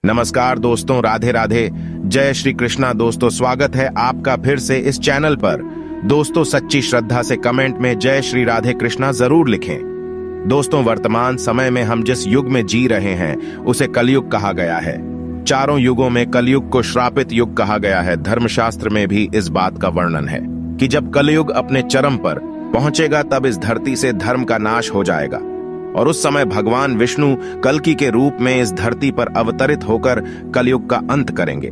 नमस्कार दोस्तों, राधे राधे, जय श्री कृष्णा। दोस्तों स्वागत है आपका फिर से इस चैनल पर। दोस्तों सच्ची श्रद्धा से कमेंट में जय श्री राधे कृष्णा जरूर लिखें। दोस्तों वर्तमान समय में हम जिस युग में जी रहे हैं उसे कलयुग कहा गया है। चारों युगों में कलयुग को श्रापित युग कहा गया है। धर्मशास्त्र में भी इस बात का वर्णन है कि जब कलयुग अपने चरम पर पहुंचेगा तब इस धरती से धर्म का नाश हो जाएगा और उस समय भगवान विष्णु कल्कि के रूप में इस धरती पर अवतरित होकर कलयुग का अंत करेंगे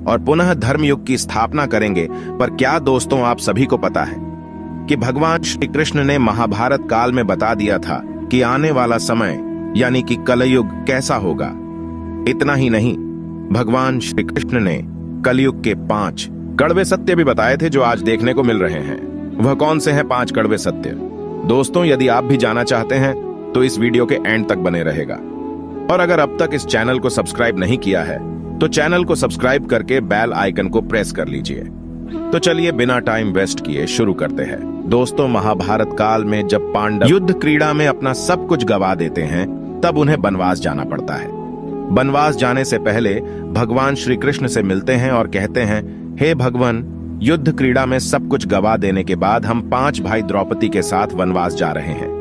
और पुनः धर्मयुग की स्थापना करेंगे। पर क्या दोस्तों आप सभी को पता है कि भगवान श्री कृष्ण ने महाभारत काल में बता दिया था कि आने वाला समय यानी कि कलयुग कैसा होगा। इतना ही नहीं, भगवान श्री कृष्ण ने कलयुग के 5 कड़वे सत्य भी बताए थे जो आज देखने को मिल रहे हैं। वह कौन से हैं 5 कड़वे सत्य? दोस्तों यदि आप भी जानना चाहते हैं तो इस वीडियो के एंड तक बने रहेगा। और अगर अब तक इस चैनल को सब्सक्राइब नहीं किया है तो चैनल को सब्सक्राइब करके बेल आइकन को प्रेस कर लीजिए। तो चलिए बिना टाइम वेस्ट किए शुरू करते हैं। दोस्तों महाभारत काल में जब पांडव युद्ध क्रीड़ा में अपना सब कुछ गवा देते हैं तब उन्हें बनवास जाना पड़ता है। बनवास जाने से पहले भगवान श्री कृष्ण से मिलते हैं और कहते हैं, हे भगवान, युद्ध क्रीड़ा में सब कुछ गवा देने के बाद हम 5 भाई द्रौपदी के साथ वनवास जा रहे हैं।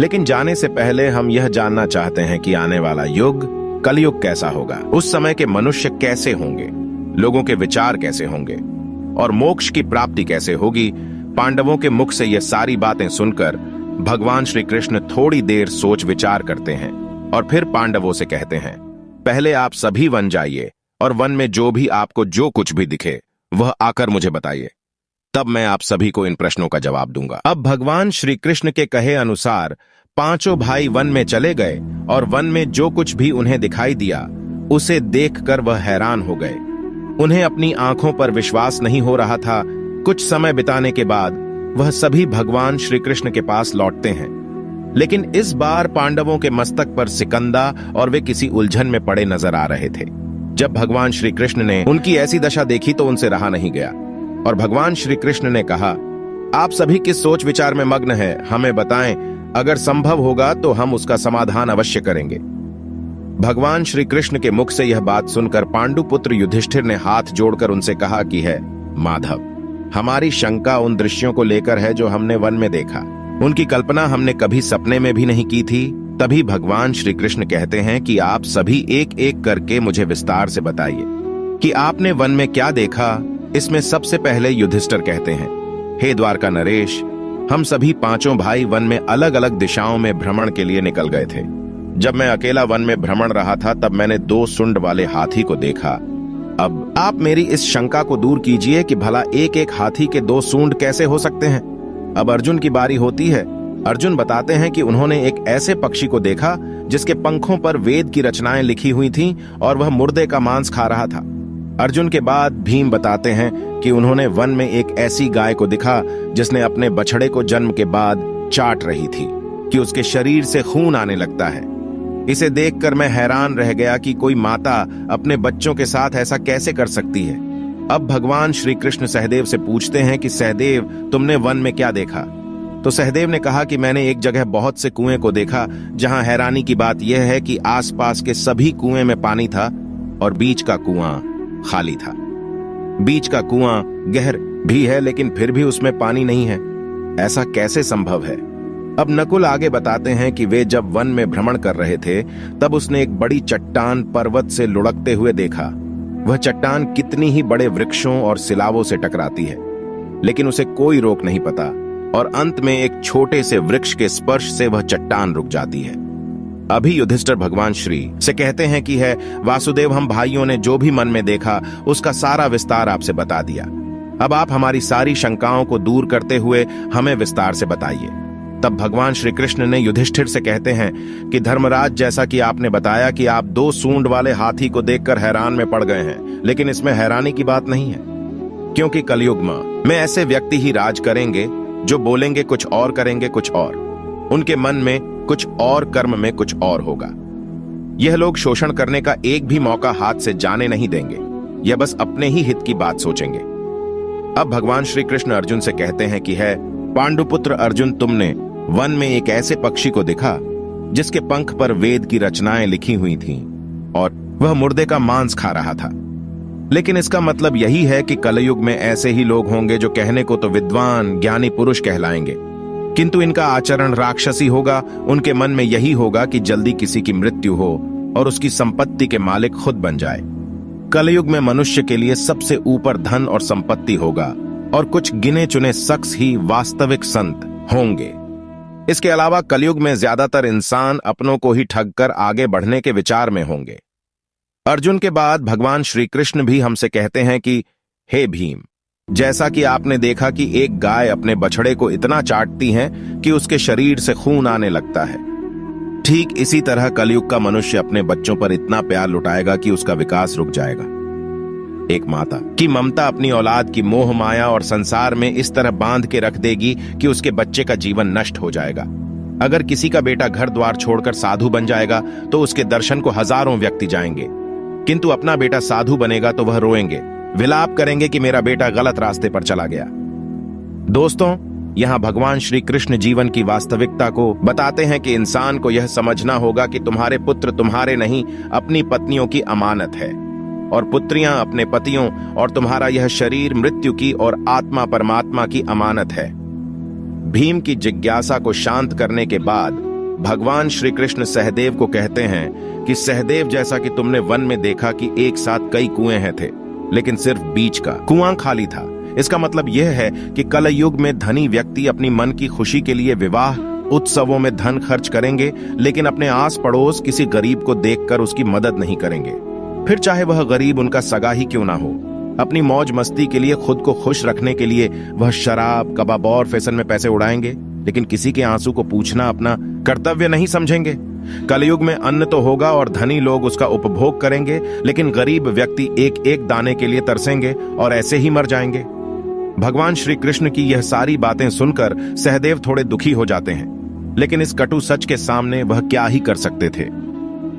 लेकिन जाने से पहले हम यह जानना चाहते हैं कि आने वाला युग कलयुग कैसा होगा। उस समय के मनुष्य कैसे होंगे, लोगों के विचार कैसे होंगे और मोक्ष की प्राप्ति कैसे होगी। पांडवों के मुख से यह सारी बातें सुनकर भगवान श्री कृष्ण थोड़ी देर सोच विचार करते हैं और फिर पांडवों से कहते हैं, पहले आप सभी वन जाइए और वन में जो भी आपको जो कुछ भी दिखे वह आकर मुझे बताइए, तब मैं आप सभी को इन प्रश्नों का जवाब दूंगा। अब भगवान श्री कृष्ण के कहे अनुसार 5 भाई वन में चले गए और वन में जो कुछ भी उन्हें दिखाई दिया उसे देखकर वह हैरान हो गए। उन्हें अपनी आंखों पर विश्वास नहीं हो रहा था। कुछ समय बिताने के बाद वह सभी भगवान श्री कृष्ण के पास लौटते हैं, लेकिन इस बार पांडवों के मस्तक पर सिकंदा और वे किसी उलझन में पड़े नजर आ रहे थे। जब भगवान श्री कृष्ण ने उनकी ऐसी दशा देखी तो उनसे रहा नहीं गया और भगवान श्री कृष्ण ने कहा, आप सभी किस सोच विचार में मग्न हैं, हमें बताएं, अगर संभव होगा तो हम उसका समाधान अवश्य करेंगे। भगवान श्री कृष्ण के मुख से यह बात सुनकर पांडुपुत्र युधिष्ठिर ने हाथ जोड़कर उनसे कहा कि है माधव, हमारी शंका उन दृश्यों को लेकर है जो हमने वन में देखा। उनकी कल्पना हमने कभी सपने में भी नहीं की थी। तभी भगवान श्री कृष्ण कहते हैं कि आप सभी एक एक करके मुझे विस्तार से बताइए कि आपने वन में क्या देखा। इसमें सबसे पहले युधिष्ठिर कहते हैं, हे द्वारका नरेश, हम सभी 5 भाई वन में अलग अलग दिशाओं में भ्रमण के लिए निकल गए थे। जब मैं अकेला वन में भ्रमण रहा था तब मैंने 2 सुंड वाले हाथी को देखा। अब आप मेरी इस शंका को दूर कीजिए कि भला एक एक हाथी के 2 सूंड कैसे हो सकते हैं। अब अर्जुन की बारी होती है। अर्जुन बताते हैं कि उन्होंने एक ऐसे पक्षी को देखा जिसके पंखों पर वेद की रचनाएं लिखी हुई थीं और वह मुर्दे का मांस खा रहा था। अर्जुन के बाद भीम बताते हैं कि उन्होंने वन में एक ऐसी गाय को देखा जिसने अपने बछड़े को जन्म के बाद चाट रही थी कि उसके शरीर से खून आने लगता है। इसे देखकर मैं हैरान रह गया कि कोई माता अपने बच्चों के साथ ऐसा कैसे कर सकती है। अब भगवान श्री कृष्ण सहदेव से पूछते हैं कि सहदेव, तुमने वन में क्या देखा? तो सहदेव ने कहा कि मैंने एक जगह बहुत से कुएं को देखा जहां हैरानी की बात यह है कि आसपास के सभी कुएं में पानी था और बीच का कुआं खाली था। बीच का कुआं गहर भी है लेकिन फिर भी उसमें पानी नहीं है। ऐसा कैसे संभव है? अब नकुल आगे बताते हैं कि वे जब वन में भ्रमण कर रहे थे तब उसने एक बड़ी चट्टान पर्वत से लुढ़कते हुए देखा। वह चट्टान कितनी ही बड़े वृक्षों और सिलावों से टकराती है लेकिन उसे कोई रोक नहीं पाता और अंत में एक छोटे से वृक्ष के स्पर्श से वह चट्टान रुक जाती है। अभी युधिष्ठिर भगवान श्री से कहते हैं कि है वासुदेव, हम भाइयों ने जो भी मन में देखा उसका सारा विस्तार आपसे बता दिया। अब आप हमारी सारी शंकाओं को दूर करते हुए हमें विस्तार से बताइए। तब भगवान श्री कृष्ण ने युधिष्ठिर से कहते हैं कि धर्मराज, जैसा कि आपने बताया कि आप 2 सूंड वाले हाथी को देखकर हैरान में पड़ गए हैं, लेकिन इसमें हैरानी की बात नहीं है, क्योंकि कलयुग में ऐसे व्यक्ति ही राज करेंगे जो बोलेंगे कुछ और करेंगे कुछ और, उनके मन में कुछ और, कर्म में कुछ और होगा। यह लोग शोषण करने का एक भी मौका हाथ से जाने नहीं देंगे, यह बस अपने ही हित की बात सोचेंगे। अब भगवान श्री कृष्ण अर्जुन से कहते हैं कि है पांडुपुत्र अर्जुन, तुमने वन में एक ऐसे पक्षी को देखा जिसके पंख पर वेद की रचनाएं लिखी हुई थीं और वह मुर्दे का मांस खा रहा था। लेकिन इसका मतलब यही है कि कलयुग में ऐसे ही लोग होंगे जो कहने को तो विद्वान ज्ञानी पुरुष कहलाएंगे, किंतु इनका आचरण राक्षसी होगा। उनके मन में यही होगा कि जल्दी किसी की मृत्यु हो और उसकी संपत्ति के मालिक खुद बन जाए। कलयुग में मनुष्य के लिए सबसे ऊपर धन और संपत्ति होगा और कुछ गिने चुने शख्स ही वास्तविक संत होंगे। इसके अलावा कलयुग में ज्यादातर इंसान अपनों को ही ठग कर आगे बढ़ने के विचार में होंगे। अर्जुन के बाद भगवान श्री कृष्ण भी हमसे कहते हैं कि हे भीम, जैसा कि आपने देखा कि एक गाय अपने बछड़े को इतना चाटती है कि उसके शरीर से खून आने लगता है, ठीक इसी तरह कलयुग का मनुष्य अपने बच्चों पर इतना प्यार लुटाएगा कि उसका विकास रुक जाएगा। एक माता की ममता अपनी औलाद की मोह माया और संसार में इस तरह बांध के रख देगी कि उसके बच्चे का जीवन नष्ट हो जाएगा। अगर किसी का बेटा घर द्वार छोड़कर साधु बन जाएगा तो उसके दर्शन को हजारों व्यक्ति जाएंगे, किंतु अपना बेटा साधु बनेगा तो वह रोएंगे, विलाप करेंगे कि मेरा बेटा गलत रास्ते पर चला गया। दोस्तों, यहाँ भगवान श्री कृष्ण जीवन की वास्तविकता को बताते हैं कि इंसान को यह समझना होगा कि तुम्हारे पुत्र तुम्हारे नहीं, अपनी पत्नियों की अमानत है, और पुत्रियां अपने पतियों, और तुम्हारा यह शरीर मृत्यु की और आत्मा परमात्मा की अमानत है। भीम की जिज्ञासा को शांत करने के बाद भगवान श्री कृष्ण सहदेव को कहते हैं कि सहदेव, जैसा कि तुमने वन में देखा कि एक साथ कई कुएं हैं थे, लेकिन सिर्फ बीच का कुआं खाली था। इसका मतलब यह है कि कलयुग में धनी व्यक्ति अपनी मन की खुशी के लिए विवाह उत्सवों में धन खर्च करेंगे, लेकिन अपने आस पड़ोस किसी गरीब को देखकर उसकी मदद नहीं करेंगे, फिर चाहे वह गरीब उनका सगा ही क्यों ना हो। अपनी मौज मस्ती के लिए, खुद को खुश रखने के लिए वह शराब, कबाब और फैशन में पैसे उड़ाएंगे, लेकिन किसी के आंसू को पूछना अपना कर्तव्य नहीं समझेंगे। कलयुग में अन्न तो होगा और धनी लोग उसका उपभोग करेंगे, लेकिन गरीब व्यक्ति एक एक दाने के लिए तरसेंगे और ऐसे ही मर जाएंगे। भगवान श्री कृष्ण की यह सारी बातें सुनकर सहदेव थोड़े दुखी हो जाते हैं, लेकिन इस कटु सच के सामने वह क्या ही कर सकते थे।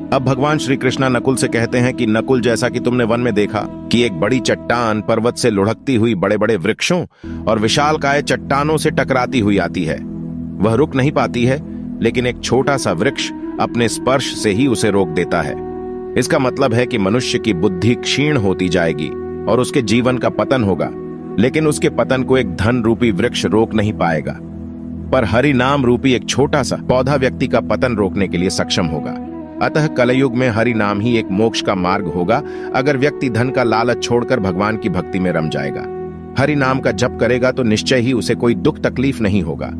अब भगवान श्री कृष्ण नकुल से कहते हैं कि नकुल, जैसा कि तुमने वन में देखा कि एक बड़ी चट्टान पर्वत से लुढ़कती हुई बड़े बड़े वृक्षों और विशालकाय चट्टानों से टकराती हुई आती है। वह रुक नहीं पाती है, लेकिन एक छोटा सा वृक्ष अपने स्पर्श से ही उसे रोक देता है। इसका मतलब है कि मनुष्य की बुद्धि क्षीण होती जाएगी और उसके जीवन का पतन होगा, लेकिन उसके पतन को एक धन रूपी वृक्ष रोक नहीं पाएगा, पर हरि नाम रूपी एक छोटा सा पौधा व्यक्ति का पतन रोकने के लिए सक्षम होगा। अतः कलयुग में हरि नाम ही एक मोक्ष का मार्ग होगा, अगर व्यक्ति धन का लालच छोड़कर भगवान की भक्ति में रम जाएगा। हरि नाम का जप करेगा तो निश्चय ही उसे कोई दुख तकलीफ नहीं होगा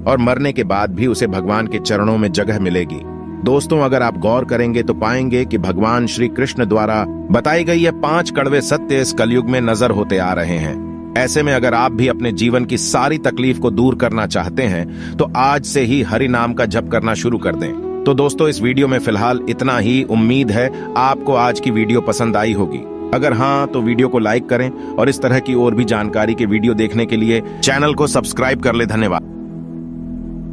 और मरने के बाद भी उसे भगवान के चरणों में जगह मिलेगी। दोस्तों, अगर आप गौर करेंगे तो पाएंगे कि भगवान श्री कृष्ण द्वारा बताई गई ये 5 कड़वे सत्य इस कलयुग में नजर होते आ रहे हैं। ऐसे में अगर आप भी अपने जीवन की सारी तकलीफ को दूर करना चाहते हैं तो आज से ही हरि नाम का जप करना शुरू कर दें। तो दोस्तों, इस वीडियो में फिलहाल इतना ही। उम्मीद है आपको आज की वीडियो पसंद आई होगी। अगर हाँ, तो वीडियो को लाइक करें और इस तरह की और भी जानकारी के वीडियो देखने के लिए चैनल को सब्सक्राइब कर ले। धन्यवाद।